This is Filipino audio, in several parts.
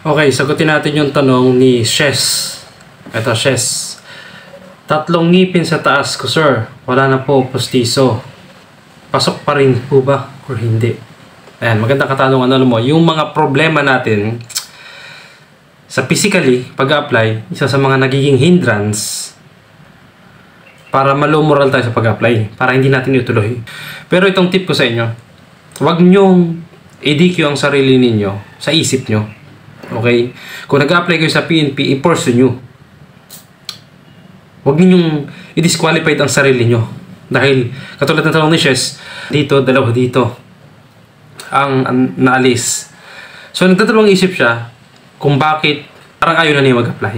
Okay, sagutin natin yung tanong ni Shes. Ito, Shes. 3 ngipin sa taas ko, sir. Wala na po postiso. Pasok pa rin po ba or hindi? Ayan, magandang katanungan. Alam mo, yung mga problema natin sa physically, pag-apply, isa sa mga nagiging hindrance para ma-low moral tayo sa pag-apply, para hindi natin ituloy. Pero itong tip ko sa inyo, huwag nyong i-DQ ang sarili ninyo sa isip nyo. Okay? Kung nag-apply kayo sa PNP, i-pursue nyo. Huwag ninyong i-disqualify ang sarili nyo. Dahil, katulad ng tanong ni Shes, dito, dalawa dito, ang naalis. So, nagtatalong isip siya kung bakit parang ayaw na niya mag-apply.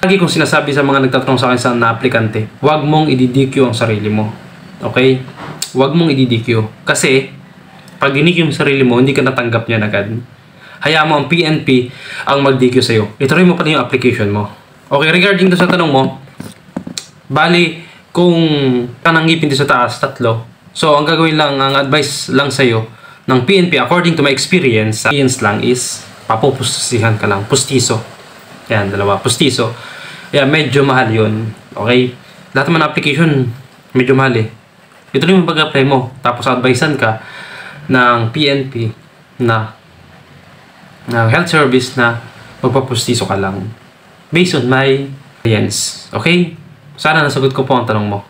Lagi kong sinasabi sa mga nagtatanong sa akin sa na-aplikante, huwag mong i-DQ ang sarili mo. Okay? Huwag mong i-DQ. Kasi, pag DQ yung sarili mo, hindi ka natanggap niya agad. Hayaan mo ang PNP ang mag-DQ sa'yo. Ituloy mo pa yung application mo. Okay, regarding to sa tanong mo, bali, kung kanang ngipin sa taas, 3. So, ang gagawin lang, ang advice lang sa'yo ng PNP, according to my experience lang is, papupustihan ka lang. Pustiso. Yan, 2. Pustiso. Yan, medyo mahal yun. Okay? Lahat naman application, medyo mahal eh. Ituloy mo pag-apply mo. Tapos, advisean ka ng PNP na health service na magpapustiso ka lang based on my experience. Okay? Sana nasagot ko po ang tanong mo.